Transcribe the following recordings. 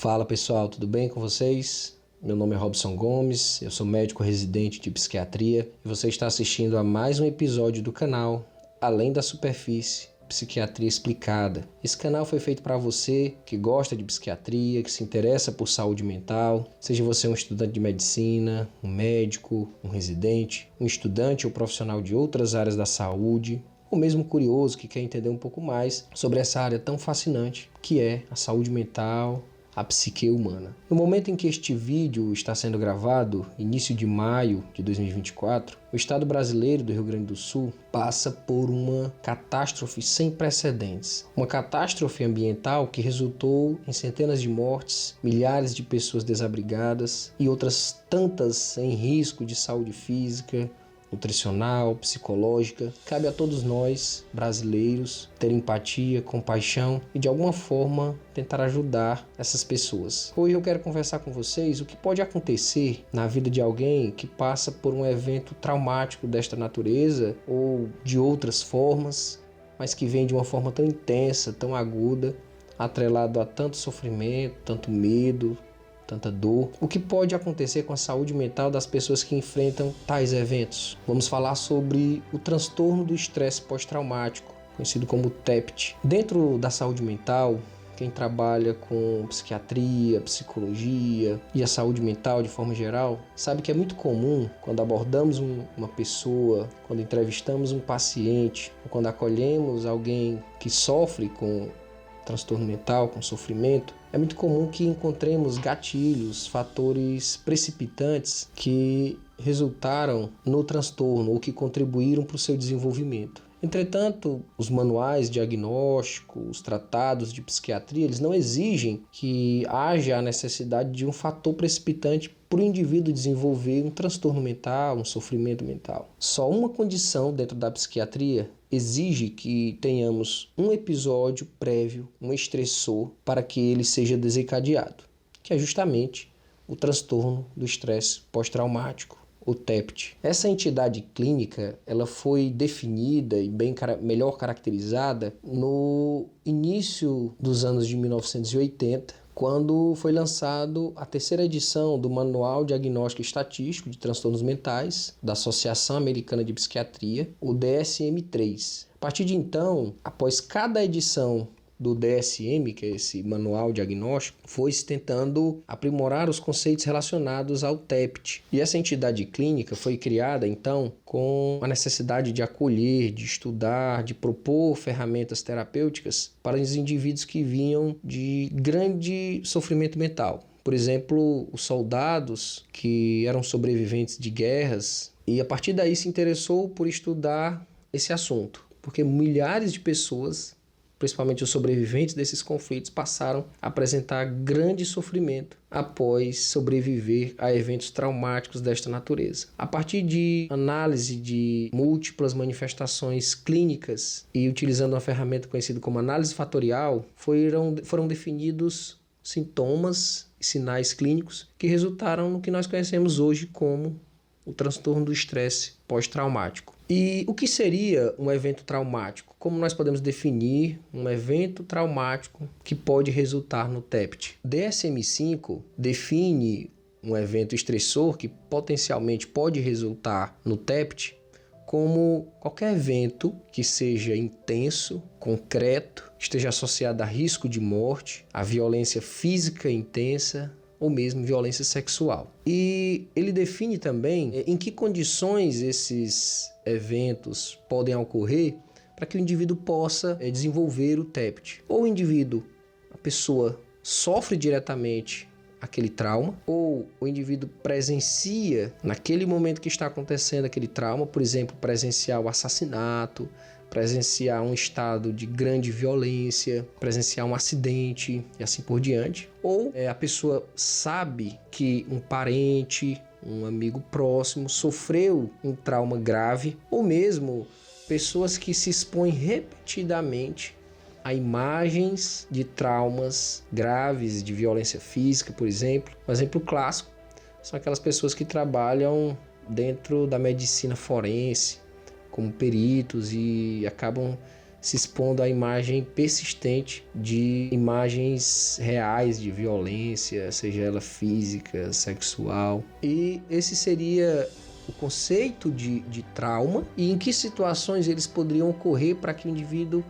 Fala pessoal, tudo bem com vocês? Meu nome é Robson Gomes, eu sou médico residente de psiquiatria e você está assistindo a mais um episódio do canal Além da Superfície, Psiquiatria Explicada. Esse canal foi feito para você que gosta de psiquiatria, que se interessa por saúde mental, seja você um estudante de medicina, um médico, um residente, um estudante ou profissional de outras áreas da saúde, ou mesmo curioso que quer entender um pouco mais sobre essa área tão fascinante que é a saúde mental, a psique humana. No momento em que este vídeo está sendo gravado, início de maio de 2024, o estado brasileiro do Rio Grande do Sul passa por uma catástrofe sem precedentes. Uma catástrofe ambiental que resultou em centenas de mortes, milhares de pessoas desabrigadas e outras tantas em risco de saúde física, nutricional, psicológica. Cabe a todos nós, brasileiros, ter empatia, compaixão e de alguma forma tentar ajudar essas pessoas. Hoje eu quero conversar com vocês o que pode acontecer na vida de alguém que passa por um evento traumático desta natureza ou de outras formas, mas que vem de uma forma tão intensa, tão aguda, atrelado a tanto sofrimento, tanto medo, tanta dor. O que pode acontecer com a saúde mental das pessoas que enfrentam tais eventos? Vamos falar sobre o transtorno do estresse pós-traumático, conhecido como TEPT. Dentro da saúde mental, quem trabalha com psiquiatria, psicologia e a saúde mental de forma geral, sabe que é muito comum quando abordamos uma pessoa, quando entrevistamos um paciente, ou quando acolhemos alguém que sofre com transtorno mental, com sofrimento, é muito comum que encontremos gatilhos, fatores precipitantes que resultaram no transtorno ou que contribuíram para o seu desenvolvimento. Entretanto, os manuais diagnósticos, os tratados de psiquiatria, eles não exigem que haja a necessidade de um fator precipitante para o indivíduo desenvolver um transtorno mental, um sofrimento mental. Só uma condição dentro da psiquiatria exige que tenhamos um episódio prévio, um estressor, para que ele seja desencadeado, que é justamente o transtorno do estresse pós-traumático, o TEPT. Essa entidade clínica ela foi definida e melhor caracterizada no início dos anos de 1980, quando foi lançado a terceira edição do Manual Diagnóstico e Estatístico de Transtornos Mentais da Associação Americana de Psiquiatria, o DSM-3. A partir de então, após cada edição do DSM, que é esse manual diagnóstico, foi se tentando aprimorar os conceitos relacionados ao TEPT. E essa entidade clínica foi criada, então, com a necessidade de acolher, de estudar, de propor ferramentas terapêuticas para os indivíduos que vinham de grande sofrimento mental. Por exemplo, os soldados que eram sobreviventes de guerras, e a partir daí se interessou por estudar esse assunto, porque milhares de pessoas, principalmente os sobreviventes desses conflitos, passaram a apresentar grande sofrimento após sobreviver a eventos traumáticos desta natureza. A partir de análise de múltiplas manifestações clínicas e utilizando uma ferramenta conhecida como análise fatorial, foram definidos sintomas e sinais clínicos que resultaram no que nós conhecemos hoje como o transtorno do estresse pós-traumático. E o que seria um evento traumático? Como nós podemos definir um evento traumático que pode resultar no TEPT? DSM-5 define um evento estressor que potencialmente pode resultar no TEPT como qualquer evento que seja intenso, concreto, esteja associado a risco de morte, a violência física intensa, ou mesmo violência sexual. E ele define também em que condições esses eventos podem ocorrer para que o indivíduo possa desenvolver o TEPT. Ou o indivíduo, a pessoa sofre diretamente aquele trauma, ou o indivíduo presencia naquele momento que está acontecendo aquele trauma, por exemplo, presenciar o assassinato, presenciar um estado de grande violência, presenciar um acidente e assim por diante. Ou a pessoa sabe que um parente, um amigo próximo sofreu um trauma grave, ou mesmo pessoas que se expõem repetidamente a imagens de traumas graves, de violência física, por exemplo. Um exemplo clássico são aquelas pessoas que trabalham dentro da medicina forense, como peritos, e acabam se expondo à imagem persistente de imagens reais de violência, seja ela física, sexual. E esse seria o conceito de trauma e em que situações eles poderiam ocorrer para que o indivíduo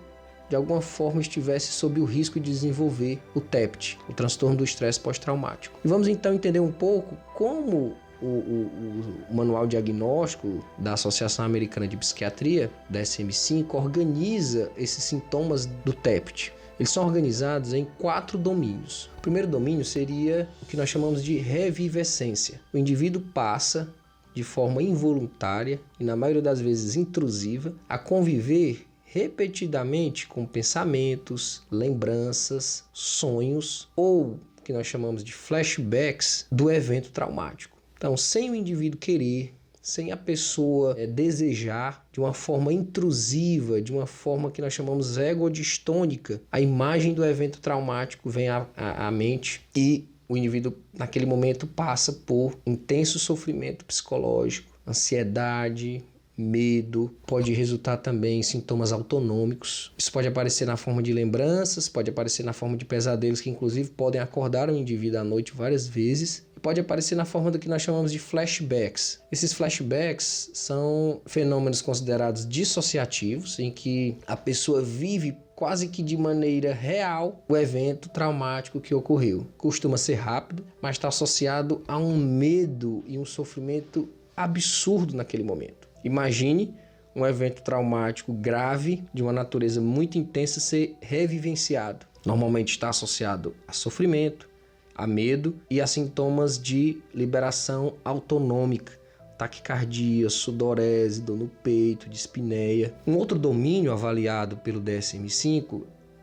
de alguma forma estivesse sob o risco de desenvolver o TEPT, o transtorno do estresse pós-traumático. E vamos então entender um pouco como o Manual Diagnóstico da Associação Americana de Psiquiatria, DSM-5, organiza esses sintomas do TEPT. Eles são organizados em 4 domínios. O primeiro domínio seria o que nós chamamos de revivescência. O indivíduo passa de forma involuntária e, na maioria das vezes, intrusiva, a conviver repetidamente com pensamentos, lembranças, sonhos ou o que nós chamamos de flashbacks do evento traumático. Então, sem o indivíduo querer, sem a pessoa desejar, de uma forma intrusiva, de uma forma que nós chamamos egodistônica, a imagem do evento traumático vem à mente e o indivíduo, naquele momento, passa por intenso sofrimento psicológico, ansiedade, medo, pode resultar também em sintomas autonômicos. Isso pode aparecer na forma de lembranças, pode aparecer na forma de pesadelos que inclusive podem acordar o indivíduo à noite várias vezes. E pode aparecer na forma do que nós chamamos de flashbacks. Esses flashbacks são fenômenos considerados dissociativos, em que a pessoa vive quase que de maneira real o evento traumático que ocorreu. Costuma ser rápido, mas está associado a um medo e um sofrimento absurdo naquele momento. Imagine um evento traumático grave de uma natureza muito intensa ser revivenciado. Normalmente está associado a sofrimento, a medo e a sintomas de liberação autonômica, taquicardia, sudorese, dor no peito, dispneia. Um outro domínio avaliado pelo DSM-5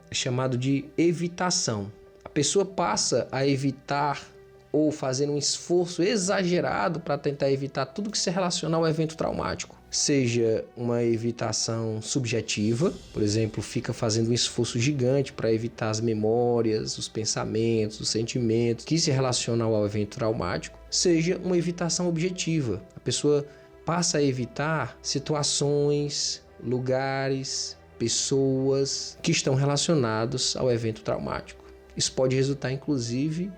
é chamado de evitação. A pessoa passa a evitar ou fazer um esforço exagerado para tentar evitar tudo que se relaciona ao evento traumático. Seja uma evitação subjetiva, por exemplo, fica fazendo um esforço gigante para evitar as memórias, os pensamentos, os sentimentos que se relacionam ao evento traumático. Seja uma evitação objetiva. A pessoa passa a evitar situações, lugares, pessoas que estão relacionados ao evento traumático. Isso pode resultar, inclusive,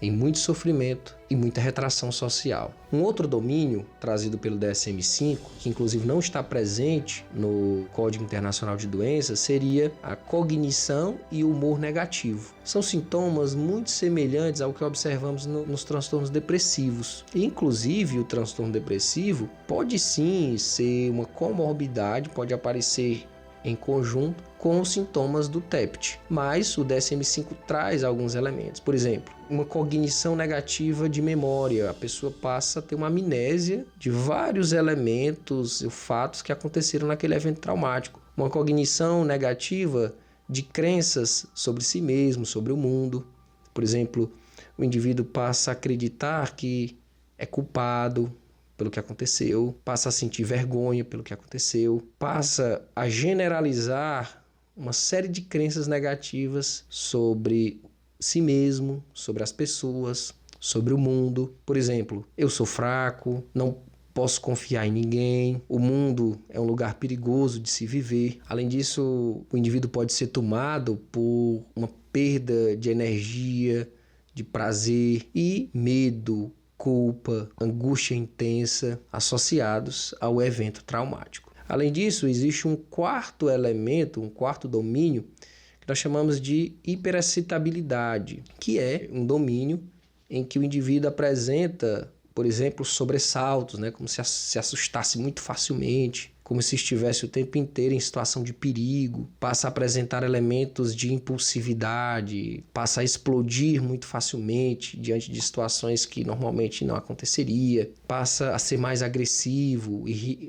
em muito sofrimento e muita retração social. Um outro domínio trazido pelo DSM-5, que inclusive não está presente no Código Internacional de Doenças, seria a cognição e o humor negativo. São sintomas muito semelhantes ao que observamos nos transtornos depressivos. E, inclusive, o transtorno depressivo pode sim ser uma comorbidade, pode aparecer em conjunto com os sintomas do TEPT, mas o DSM-5 traz alguns elementos. Por exemplo, uma cognição negativa de memória. A pessoa passa a ter uma amnésia de vários elementos e fatos que aconteceram naquele evento traumático. Uma cognição negativa de crenças sobre si mesmo, sobre o mundo. Por exemplo, o indivíduo passa a acreditar que é culpado pelo que aconteceu, passa a sentir vergonha pelo que aconteceu, passa a generalizar uma série de crenças negativas sobre si mesmo, sobre as pessoas, sobre o mundo. Por exemplo, eu sou fraco, não posso confiar em ninguém, o mundo é um lugar perigoso de se viver. Além disso, o indivíduo pode ser tomado por uma perda de energia, de prazer e medo, culpa, angústia intensa associados ao evento traumático. Além disso, existe um quarto elemento, um quarto domínio que nós chamamos de hiperexcitabilidade, que é um domínio em que o indivíduo apresenta, por exemplo, sobressaltos, como se assustasse muito facilmente, como se estivesse o tempo inteiro em situação de perigo, passa a apresentar elementos de impulsividade, passa a explodir muito facilmente diante de situações que normalmente não aconteceria, passa a ser mais agressivo,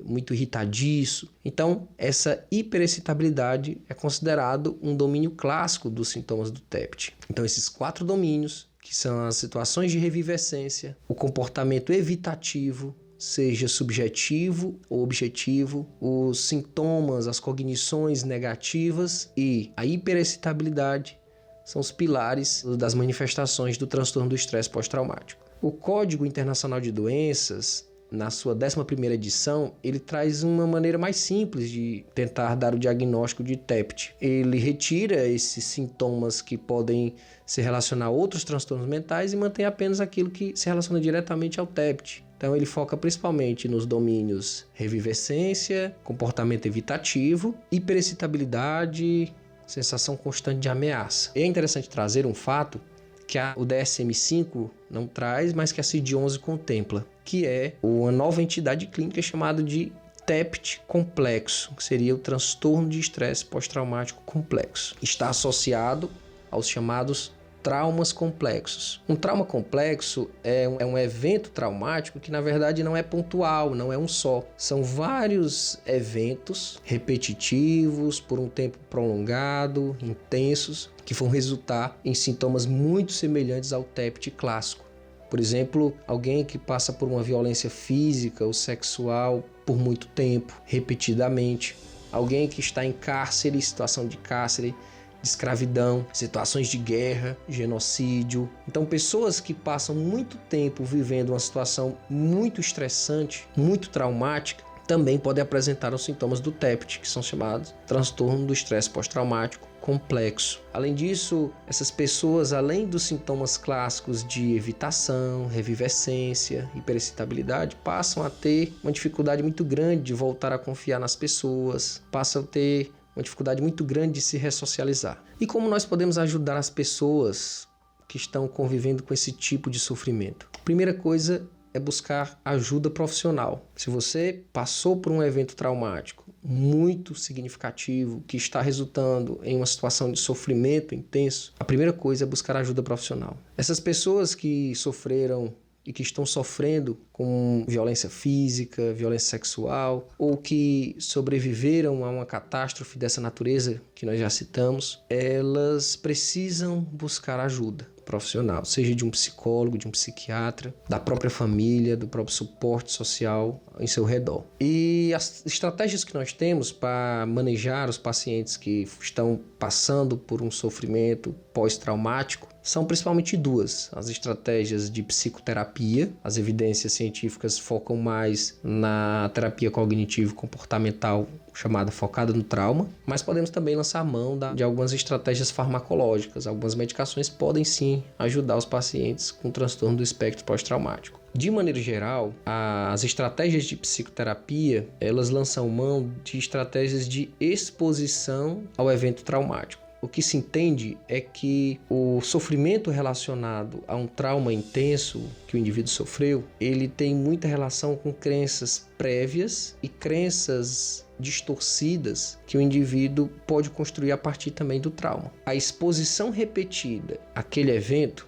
muito irritadiço. Então, essa hiperexcitabilidade é considerado um domínio clássico dos sintomas do TEPT. Então, esses 4 domínios, que são as situações de revivescência, o comportamento evitativo, seja subjetivo ou objetivo, os sintomas, as cognições negativas e a hiperexcitabilidade são os pilares das manifestações do transtorno do estresse pós-traumático. O Código Internacional de Doenças na sua 11ª edição, ele traz uma maneira mais simples de tentar dar o diagnóstico de TEPT. Ele retira esses sintomas que podem se relacionar a outros transtornos mentais e mantém apenas aquilo que se relaciona diretamente ao TEPT. Então ele foca principalmente nos domínios revivescência, comportamento evitativo, hiperexcitabilidade, sensação constante de ameaça. E é interessante trazer um fato que o DSM-5 não traz, mas que a CID-11 contempla, que é uma nova entidade clínica chamada de TEPT complexo, que seria o transtorno de estresse pós-traumático complexo. Está associado aos chamados traumas complexos. Um trauma complexo é um evento traumático que, na verdade, não é pontual, não é um só. São vários eventos repetitivos, por um tempo prolongado, intensos, que vão resultar em sintomas muito semelhantes ao TEPT clássico. Por exemplo, alguém que passa por uma violência física ou sexual por muito tempo, repetidamente. Alguém que está em cárcere, situação de cárcere, de escravidão, situações de guerra, genocídio. Então, pessoas que passam muito tempo vivendo uma situação muito estressante, muito traumática, também podem apresentar os sintomas do TEPT, que são chamados transtorno do estresse pós-traumático complexo. Além disso, essas pessoas, além dos sintomas clássicos de evitação, revivescência, hiperexcitabilidade, passam a ter uma dificuldade muito grande de voltar a confiar nas pessoas, passam a ter uma dificuldade muito grande de se ressocializar. E como nós podemos ajudar as pessoas que estão convivendo com esse tipo de sofrimento? A primeira coisa é buscar ajuda profissional. Se você passou por um evento traumático muito significativo, que está resultando em uma situação de sofrimento intenso, a primeira coisa é buscar ajuda profissional. Essas pessoas que sofreram e que estão sofrendo com violência física, violência sexual, ou que sobreviveram a uma catástrofe dessa natureza que nós já citamos, elas precisam buscar ajuda profissional, seja de um psicólogo, de um psiquiatra, da própria família, do próprio suporte social em seu redor. E as estratégias que nós temos para manejar os pacientes que estão passando por um sofrimento pós-traumático são principalmente duas: as estratégias de psicoterapia. As evidências científicas focam mais na terapia cognitivo-comportamental, chamada focada no trauma, mas podemos também lançar mão de algumas estratégias farmacológicas. Algumas medicações podem sim ajudar os pacientes com transtorno do espectro pós-traumático. De maneira geral, as estratégias de psicoterapia, elas lançam mão de estratégias de exposição ao evento traumático. O que se entende é que o sofrimento relacionado a um trauma intenso que o indivíduo sofreu, ele tem muita relação com crenças prévias e crenças distorcidas que o indivíduo pode construir a partir também do trauma. A exposição repetida àquele evento,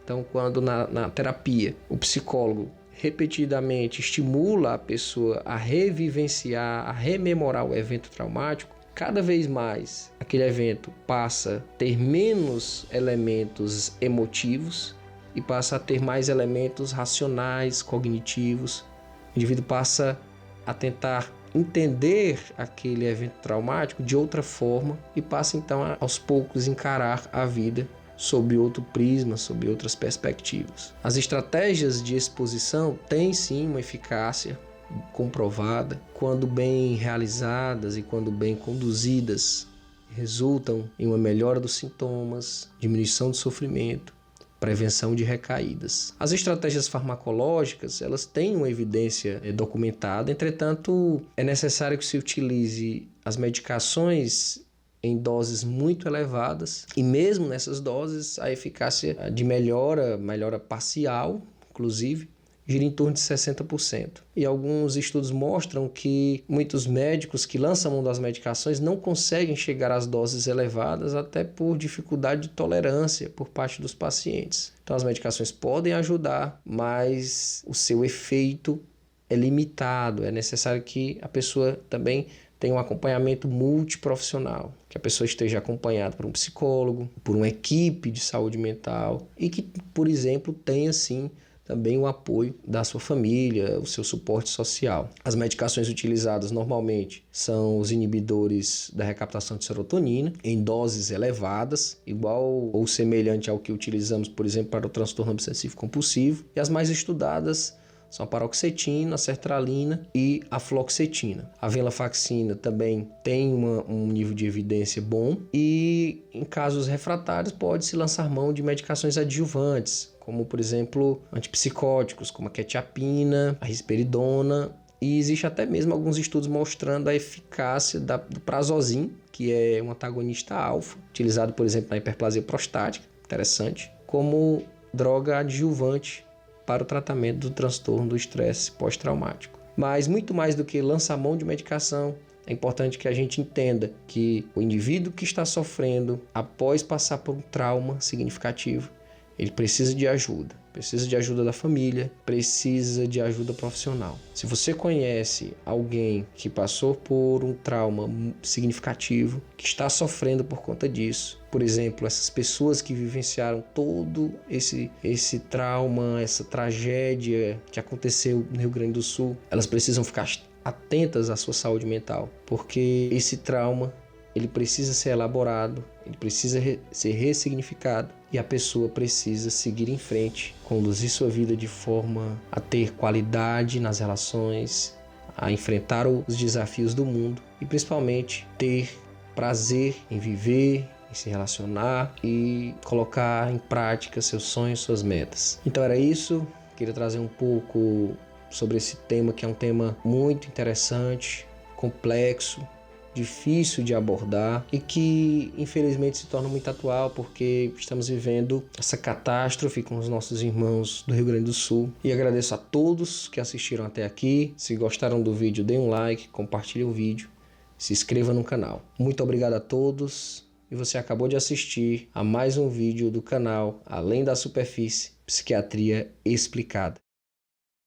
então quando na terapia o psicólogo repetidamente estimula a pessoa a revivenciar, a rememorar o evento traumático, cada vez mais aquele evento passa a ter menos elementos emotivos e passa a ter mais elementos racionais, cognitivos. O indivíduo passa a tentar entender aquele evento traumático de outra forma e passa então aos poucos encarar a vida sob outro prisma, sob outras perspectivas. As estratégias de exposição têm sim uma eficácia comprovada, quando bem realizadas e quando bem conduzidas, resultam em uma melhora dos sintomas, diminuição do sofrimento, prevenção de recaídas. As estratégias farmacológicas, elas têm uma evidência documentada, entretanto, é necessário que se utilize as medicações em doses muito elevadas, e mesmo nessas doses a eficácia de melhora parcial, inclusive, gira em torno de 60%. E alguns estudos mostram que muitos médicos que lançam mão das medicações não conseguem chegar às doses elevadas, até por dificuldade de tolerância por parte dos pacientes. Então as medicações podem ajudar, mas o seu efeito é limitado. É necessário que a pessoa também tenha um acompanhamento multiprofissional, que a pessoa esteja acompanhada por um psicólogo, por uma equipe de saúde mental e que, por exemplo, tenha sim também o apoio da sua família, o seu suporte social. As medicações utilizadas normalmente são os inibidores da recaptação de serotonina em doses elevadas, igual ou semelhante ao que utilizamos, por exemplo, para o transtorno obsessivo compulsivo. E as mais estudadas são a paroxetina, a sertralina e a fluoxetina. A venlafaxina também tem um nível de evidência bom e em casos refratários pode-se lançar mão de medicações adjuvantes, como por exemplo antipsicóticos, como a quetiapina, a risperidona, e existe até mesmo alguns estudos mostrando a eficácia do prazosin, que é um antagonista alfa, utilizado por exemplo na hiperplasia prostática, interessante, como droga adjuvante para o tratamento do transtorno do estresse pós-traumático. Mas muito mais do que lançar mão de medicação, é importante que a gente entenda que o indivíduo que está sofrendo após passar por um trauma significativo, ele precisa de ajuda da família, precisa de ajuda profissional. Se você conhece alguém que passou por um trauma significativo, que está sofrendo por conta disso, por exemplo, essas pessoas que vivenciaram todo esse trauma, essa tragédia que aconteceu no Rio Grande do Sul, elas precisam ficar atentas à sua saúde mental, porque esse trauma ele precisa ser elaborado, ele precisa ser ressignificado e a pessoa precisa seguir em frente, conduzir sua vida de forma a ter qualidade nas relações, a enfrentar os desafios do mundo e principalmente ter prazer em viver, em se relacionar e colocar em prática seus sonhos, suas metas. Então era isso, queria trazer um pouco sobre esse tema que é um tema muito interessante, complexo, difícil de abordar e que infelizmente se torna muito atual porque estamos vivendo essa catástrofe com os nossos irmãos do Rio Grande do Sul. E agradeço a todos que assistiram até aqui. Se gostaram do vídeo, dê um like, compartilhe o vídeo, se inscreva no canal. Muito obrigado a todos e você acabou de assistir a mais um vídeo do canal Além da Superfície, Psiquiatria Explicada.